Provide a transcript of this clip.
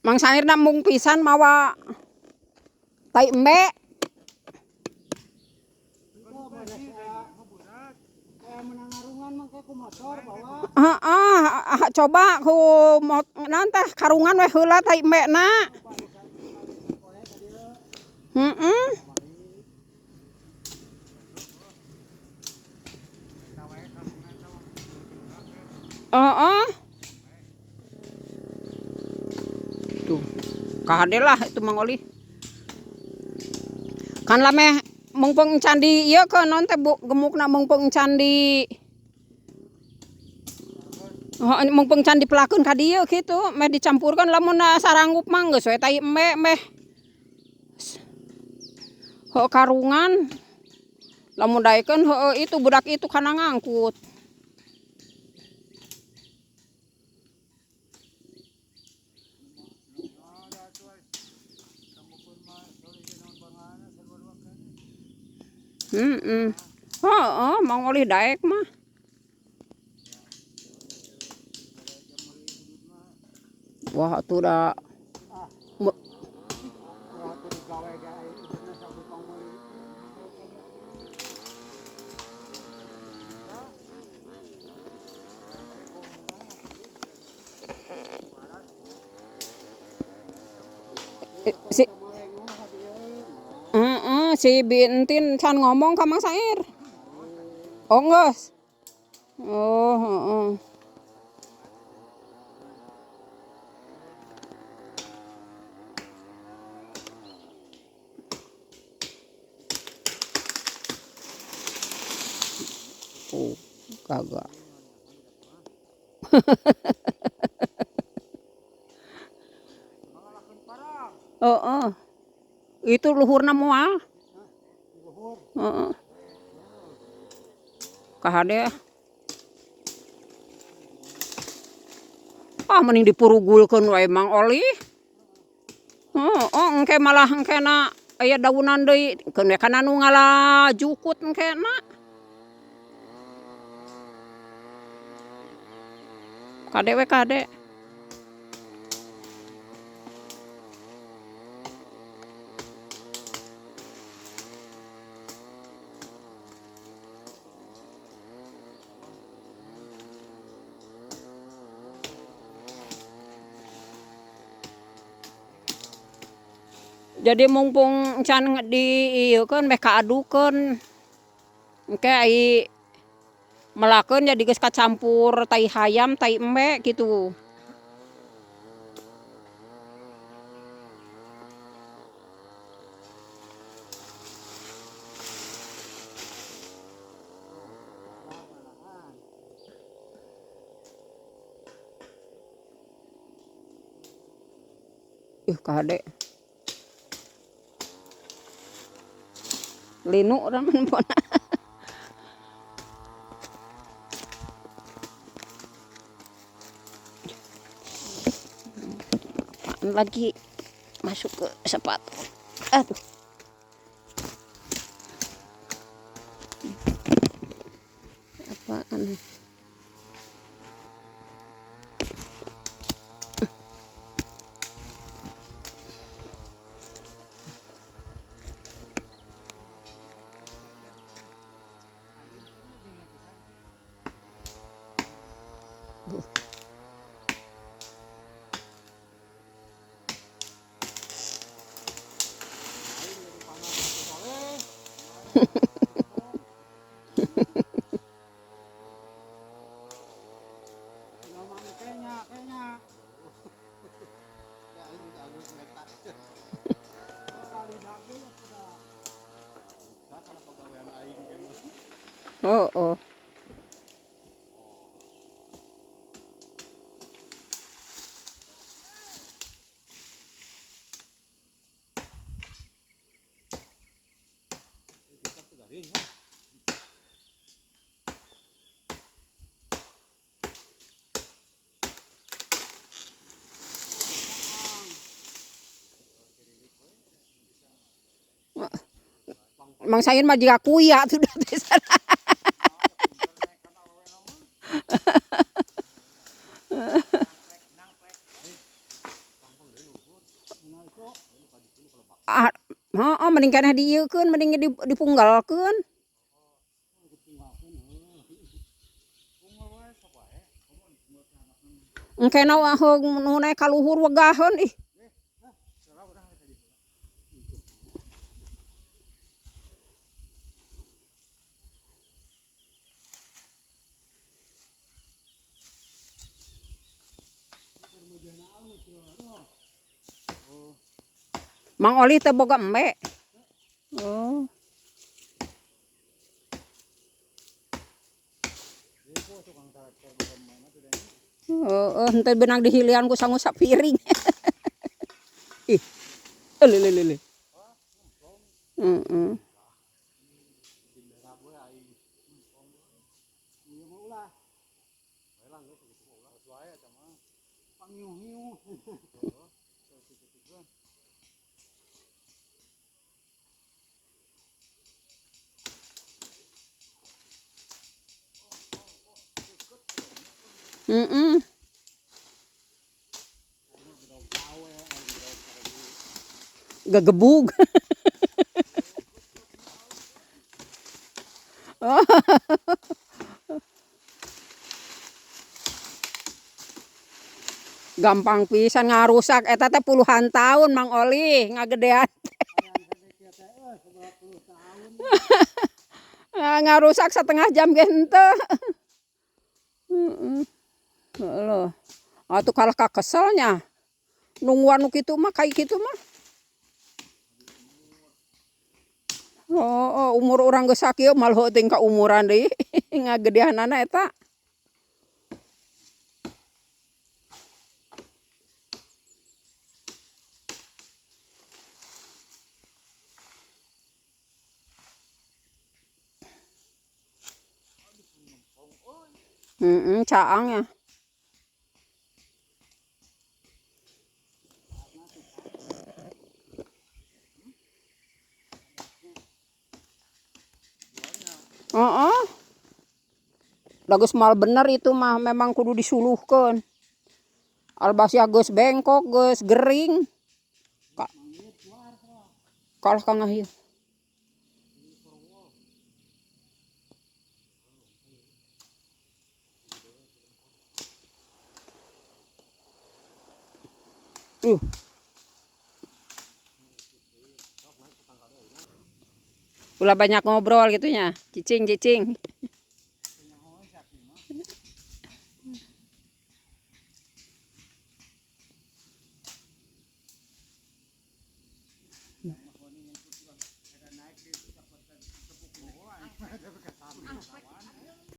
Mang Sair namung pisan mawa tai embe. Coba ku nanti karungan weh heula tai embe na. Tuh, kahade lah itu Mang Oli. Kan lameh mengpeng candi ieu ke non teh gemukna mengpeng candi. Mengpeng candi pelakeun ka dieu kitu, meh dicampurkeun lamun saranggup mah geus we tai embe meh. Heuh karungan. Lamun daekeun heuh itu budak itu kana ngangkut. Mang Oli daek mah. Wah atuh da si Bintin can ngomong ka Mang Sair. Oh geus. Oh, heeh. Oh, kagak. Itu luhurna moal. Heeh. Kahade. Mending dipurugulkeun wae Mang Oli. Engke malah engkena aya daunan deui, keun we kana nu ngalajukut engkena. Kade we kade. Jadi mumpung can di ieu keun meh kaadukeun. Engke ai melakeun jadi geus kacampur tai hayam, tai embe gitu. Kade. Linu urang pona. Apaan lagi masuk ke sepatu. Aduh. Apaan? Oh. Mang Sain mah jiga kuya tuh dari sana. Ah, heeh, mending keneh diieukeun, mending dipunggalkeun. Engke na nu naek ka luhur wegaheun ih. Mang Oli teu boga embe. Oh. Heeh, henteu beunang dihilian ku sangu sapiring. Ih, lele. Heeh. Heeh. Gegebug. Gampang pisan ngarusak eta teh puluhan tahun Mang Oli ngagedean. Ngarusak setengah jam ge henteu. Heeh. Heuh. Atuh kalah kakeselnya. Nungguan nu kitu mah kai kitu mah. Oh, umur urang geus sakieu malheuh teuing ka umuran deui ngagedeanana eta. Caang ya. Heeh. Da geus moal bener itu mah memang kudu disuluhkeun. Albasia geus bengkok, geus gering. Kalah ka ngahieu. Ulah banyak ngobrol gitunya. Cicing.